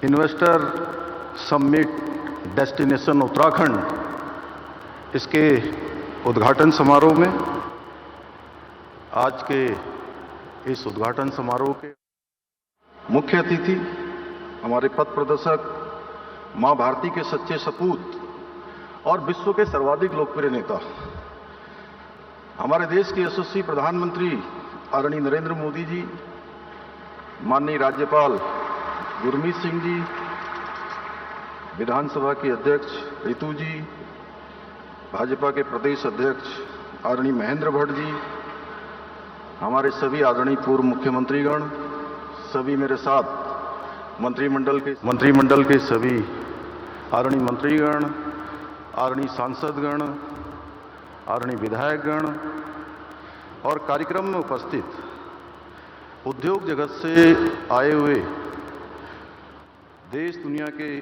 Investor summit destination Uttarakhand इसके उद्घाटन समारोह में आज के इस उद्घाटन समारोह के मुख्य अतिथि हमारे पथ प्रदर्शक मां भारती के सच्चे सपूत और विश्व के सर्वाधिक लोकप्रिय नेता हमारे देश के यशस्वी प्रधानमंत्री आदरणीय नरेंद्र मोदी जी, माननीय राज्यपाल गुरमीत सिंह जी, विधानसभा के अध्यक्ष रितु जी, भाजपा के प्रदेश अध्यक्ष आदरणीय महेंद्र भट्ट जी, हमारे सभी आदरणीय पूर्व मुख्यमंत्रीगण, सभी मेरे साथ मंत्रिमंडल के सभी आदरणीय मंत्रीगण, आदरणीय सांसदगण, आदरणीय विधायकगण और कार्यक्रम में उपस्थित उद्योग जगत से आए हुए देश दुनिया के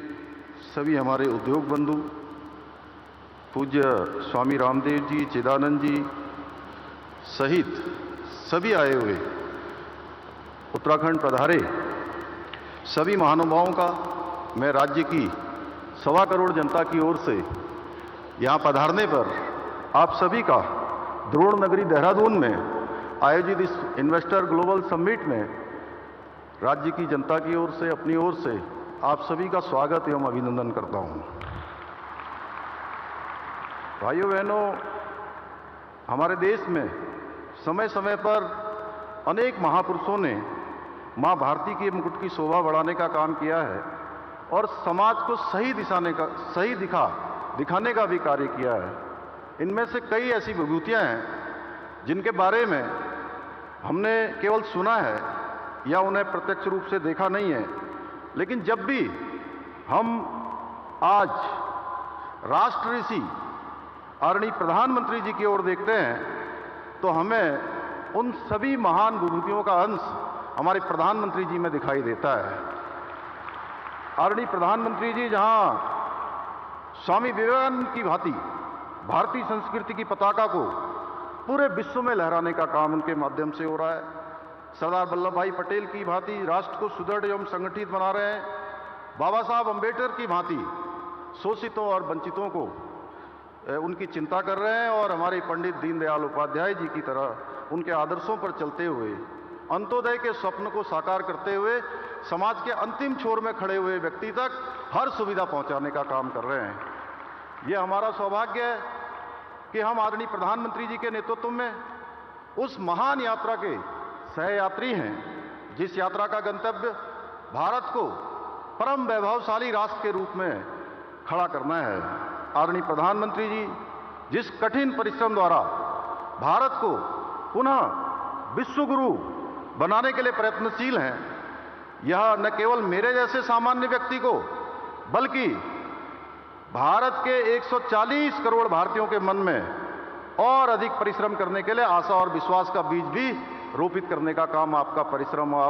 सभी हमारे उद्योग बंधु, पूज्य स्वामी रामदेव जी, चिदानंद जी सहित सभी आए हुए उत्तराखंड पधारे सभी महानुभावों का मैं राज्य की 1.25 करोड़ जनता की ओर से यहाँ पधारने पर आप सभी का द्रोण नगरी देहरादून में आयोजित इस इन्वेस्टर ग्लोबल समिट में राज्य की जनता की ओर से, अपनी ओर से आप सभी का स्वागत एवं अभिनंदन करता हूं। भाइयों बहनों, हमारे देश में समय समय पर अनेक महापुरुषों ने मां भारती के मुकुट की शोभा बढ़ाने का काम किया है और समाज को सही दिखाने का भी कार्य किया है। इनमें से कई ऐसी विभूतियां हैं जिनके बारे में हमने केवल सुना है या उन्हें प्रत्यक्ष रूप से देखा नहीं है, लेकिन जब भी हम आज राष्ट्र ऋषि आदरणीय प्रधानमंत्री जी की ओर देखते हैं तो हमें उन सभी महान विभूतियों का अंश हमारे प्रधानमंत्री जी में दिखाई देता है। आदरणीय प्रधानमंत्री जी जहां स्वामी विवेकानंद की भांति भारतीय संस्कृति की पताका को पूरे विश्व में लहराने का काम उनके माध्यम से हो रहा है, सरदार वल्लभ भाई पटेल की भांति राष्ट्र को सुदृढ़ एवं संगठित बना रहे हैं, बाबा साहब अंबेडकर की भांति शोषितों और वंचितों को उनकी चिंता कर रहे हैं और हमारे पंडित दीनदयाल उपाध्याय जी की तरह उनके आदर्शों पर चलते हुए अंत्योदय के स्वप्न को साकार करते हुए समाज के अंतिम छोर में खड़े हुए व्यक्ति तक हर सुविधा पहुंचाने का काम कर रहे हैं। यह हमारा सौभाग्य है कि हम आदरणीय प्रधानमंत्री जी के नेतृत्व में उस महान यात्रा के सहयात्री हैं जिस यात्रा का गंतव्य भारत को परम वैभवशाली राष्ट्र के रूप में खड़ा करना है। आदरणीय प्रधानमंत्री जी जिस कठिन परिश्रम द्वारा भारत को पुनः विश्व गुरु बनाने के लिए प्रयत्नशील हैं, यह न केवल मेरे जैसे सामान्य व्यक्ति को बल्कि भारत के 140 करोड़ भारतीयों के मन में और अधिक परिश्रम करने के लिए आशा और विश्वास का बीज भी रोपित करने का काम आपका परिश्रम और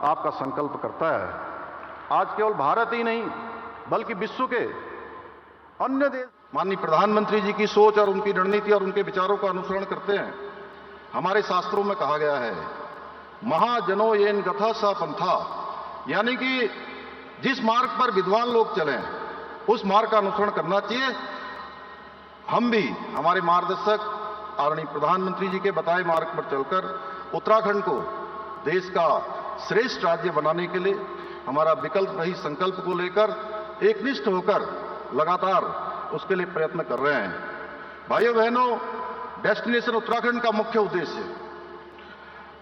आपका संकल्प करता है। आज केवल भारत ही नहीं बल्कि विश्व के अन्य देश माननीय प्रधानमंत्री जी की सोच और उनकी रणनीति और उनके विचारों का अनुसरण करते हैं। हमारे शास्त्रों में कहा गया है, महाजनो येन गथा स पंथा, यानी कि जिस मार्ग पर विद्वान लोग चलें उस मार्ग का अनुसरण करना चाहिए। हम भी हमारे मार्गदर्शक आदरणीय प्रधानमंत्री जी के बताए मार्ग पर चलकर उत्तराखंड को देश का श्रेष्ठ राज्य बनाने के लिए हमारा विकल्प रहित संकल्प को लेकर एकनिष्ठ होकर लगातार उसके लिए प्रयत्न कर रहे हैं। भाइयों बहनों, डेस्टिनेशन उत्तराखंड का मुख्य उद्देश्य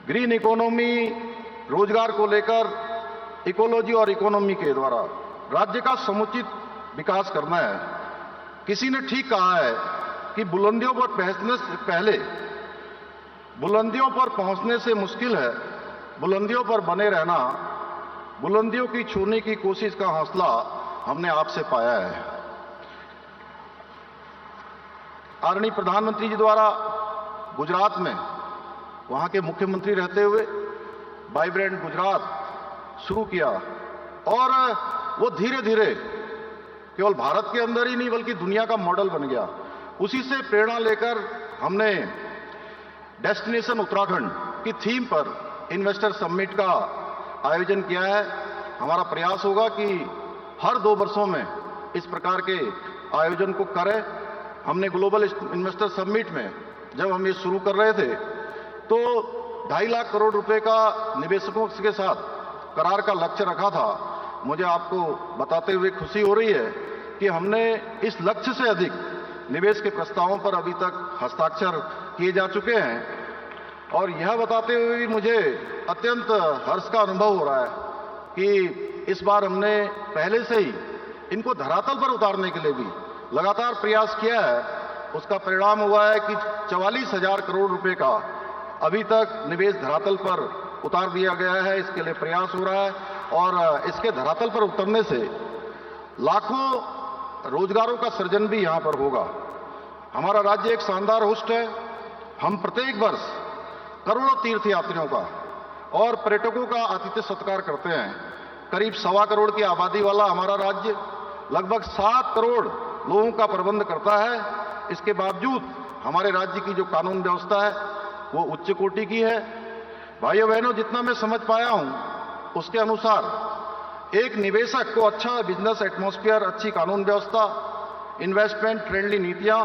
ग्रीन इकोनॉमी, रोजगार को लेकर इकोलॉजी और इकोनॉमी के द्वारा राज्य का समुचित विकास करना है। किसी ने ठीक कहा है कि बुलंदियों पर पहुंचने से मुश्किल है बुलंदियों पर बने रहना, बुलंदियों की छूने की कोशिश का हौसला हमने आपसे पाया है। आदरणीय प्रधानमंत्री जी द्वारा गुजरात में वहां के मुख्यमंत्री रहते हुए वाइब्रेंट गुजरात शुरू किया और वो धीरे धीरे केवल भारत के अंदर ही नहीं बल्कि दुनिया का मॉडल बन गया। उसी से प्रेरणा लेकर हमने डेस्टिनेशन उत्तराखंड की थीम पर इन्वेस्टर समिट का आयोजन किया है। हमारा प्रयास होगा कि हर 2 वर्षों में इस प्रकार के आयोजन को करें। हमने ग्लोबल इन्वेस्टर समिट में जब हम ये शुरू कर रहे थे तो 2.5 लाख करोड़ रुपए का निवेशकों के साथ करार का लक्ष्य रखा था। मुझे आपको बताते हुए खुशी हो रही है कि हमने इस लक्ष्य से अधिक निवेश के प्रस्तावों पर अभी तक हस्ताक्षर किए जा चुके हैं। और यह बताते हुए भी मुझे अत्यंत हर्ष का अनुभव हो रहा है कि इस बार हमने पहले से ही इनको धरातल पर उतारने के लिए भी लगातार प्रयास किया है। उसका परिणाम हुआ है कि 44,000 करोड़ रुपए का अभी तक निवेश धरातल पर उतार दिया गया है। इसके लिए प्रयास हो रहा है और इसके धरातल पर उतरने से लाखों रोजगारों का सृजन भी यहां पर होगा। हमारा राज्य एक शानदार होस्ट है। हम प्रत्येक वर्ष करोड़ों तीर्थ यात्रियों का और पर्यटकों का आतिथ्य सत्कार करते हैं। करीब 1.25 करोड़ की आबादी वाला हमारा राज्य लगभग 7 करोड़ लोगों का प्रबंध करता है। इसके बावजूद हमारे राज्य की जो कानून व्यवस्था है वो उच्च कोटि की है। भाइयों बहनों, जितना मैं समझ पाया हूं उसके अनुसार एक निवेशक को अच्छा बिजनेस एटमॉस्फेयर, अच्छी कानून व्यवस्था, इन्वेस्टमेंट फ्रेंडली नीतियां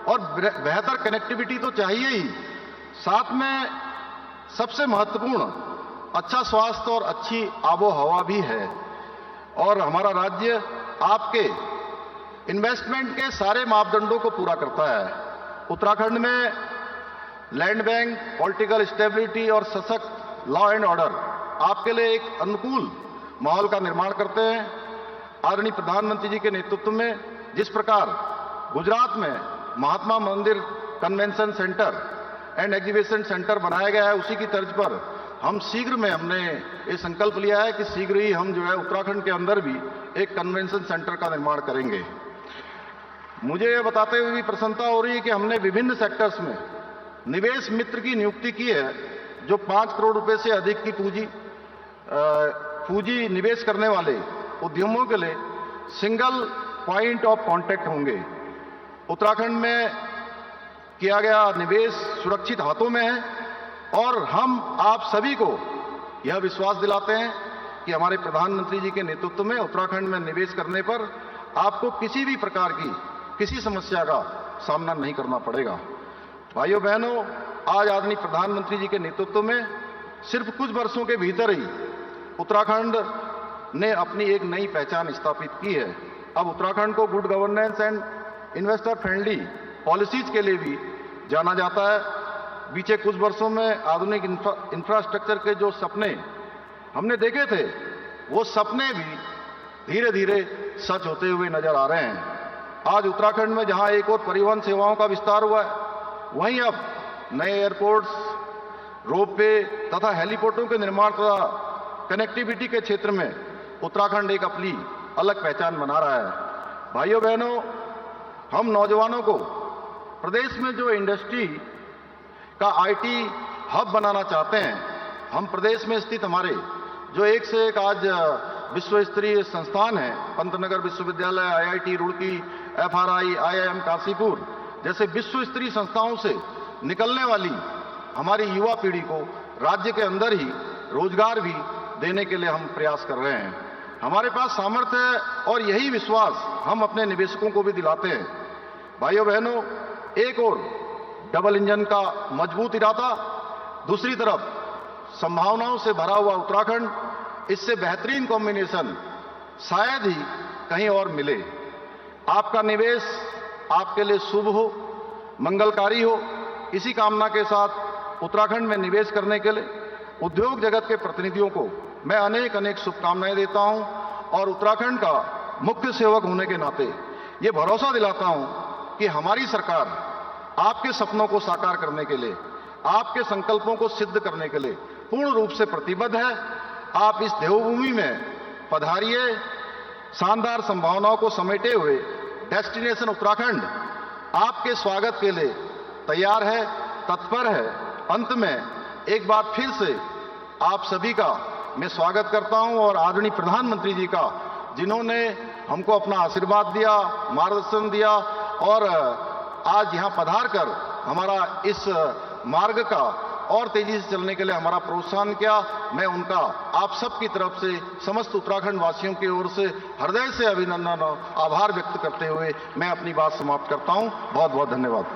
और बेहतर कनेक्टिविटी तो चाहिए ही, साथ में सबसे महत्वपूर्ण अच्छा स्वास्थ्य और अच्छी आबो हवा भी है। और हमारा राज्य आपके इन्वेस्टमेंट के सारे मापदंडों को पूरा करता है। उत्तराखंड में लैंड बैंक, पॉलिटिकल स्टेबिलिटी और सशक्त लॉ एंड ऑर्डर आपके लिए एक अनुकूल माहौल का निर्माण करते हैं। आदरणीय प्रधानमंत्री जी के नेतृत्व में जिस प्रकार गुजरात में महात्मा मंदिर convention centre and exhibition centre बनाया गया है, उसी की तर्ज पर हम शीघ्र में हमने ये संकल्प लिया है कि शीघ्र ही हम जो है उत्तराखंड के अंदर भी एक कन्वेंशन सेंटर का निर्माण करेंगे। मुझे यह बताते हुए भी प्रसन्नता हो रही है कि हमने विभिन्न सेक्टर्स में निवेश मित्र की नियुक्ति की है जो 5 करोड़ रुपए से अधिक की पूंजी निवेश करने वाले उद्यमों के लिए सिंगल पॉइंट ऑफ कांटेक्ट होंगे। उत्तराखंड में किया गया निवेश सुरक्षित हाथों में है और हम आप सभी को यह विश्वास दिलाते हैं कि हमारे प्रधानमंत्री जी के नेतृत्व में उत्तराखंड में निवेश करने पर आपको किसी भी प्रकार की किसी समस्या का सामना नहीं करना पड़ेगा। भाइयों बहनों, आज आदरणीय प्रधानमंत्री जी के नेतृत्व में सिर्फ कुछ वर्षों के भीतर ही उत्तराखंड ने अपनी एक नई पहचान स्थापित की है। अब उत्तराखंड को good governance and investor friendly policies के लिए भी जाना जाता है। बीते कुछ वर्षों में आधुनिक इंफ्रास्ट्रक्चर के जो सपने हमने देखे थे, वो सपने भी धीरे धीरे सच होते हुए नजर आ रहे हैं। आज उत्तराखंड में जहां एक और परिवहन सेवाओं का विस्तार हुआ है, वहीं अब नए एयरपोर्ट्स, रोपवे तथा हेलीपोर्टों के निर्माण तथा कनेक्टिविटी के क्षेत्र में उत्तराखंड एक अपनी अलग पहचान बना रहा है। भाइयों बहनों, हम नौजवानों को प्रदेश में जो इंडस्ट्री का आईटी हब बनाना चाहते हैं, हम प्रदेश में स्थित हमारे जो एक से एक आज विश्व स्तरीय संस्थान है, पंतनगर विश्वविद्यालय, IIT Roorkee, FRI, IIM Kashipur जैसे विश्व स्तरीय संस्थाओं से निकलने वाली हमारी युवा पीढ़ी को राज्य के अंदर ही रोजगार भी देने के लिए हम प्रयास कर रहे हैं। हमारे पास सामर्थ्य है और यही विश्वास हम अपने निवेशकों को भी दिलाते हैं। भाइयों बहनों, एक और डबल इंजन का मजबूत इरादा, दूसरी तरफ संभावनाओं से भरा हुआ उत्तराखंड, इससे बेहतरीन कॉम्बिनेशन शायद ही कहीं और मिले। आपका निवेश आपके लिए शुभ हो, मंगलकारी हो, इसी कामना के साथ उत्तराखंड में निवेश करने के लिए उद्योग जगत के प्रतिनिधियों को मैं अनेक अनेक शुभकामनाएं देता हूं और उत्तराखंड का मुख्य सेवक होने के नाते ये भरोसा दिलाता हूं कि हमारी सरकार आपके सपनों को साकार करने के लिए, आपके संकल्पों को सिद्ध करने के लिए पूर्ण रूप से प्रतिबद्ध है। आप इस देवभूमि में पधारिए। शानदार संभावनाओं को समेटे हुए डेस्टिनेशन उत्तराखंड आपके स्वागत के लिए तैयार है, तत्पर है। अंत में एक बार फिर से आप सभी का मैं स्वागत करता हूं और आदरणीय प्रधानमंत्री जी का, जिन्होंने हमको अपना आशीर्वाद दिया, मार्गदर्शन दिया और आज यहां पधार कर हमारा इस मार्ग का और तेजी से चलने के लिए हमारा प्रोत्साहन किया। मैं उनका आप सबकी तरफ से समस्त उत्तराखंड वासियों की ओर से हृदय से अभिनंदन और आभार व्यक्त करते हुए मैं अपनी बात समाप्त करता हूं। बहुत बहुत धन्यवाद।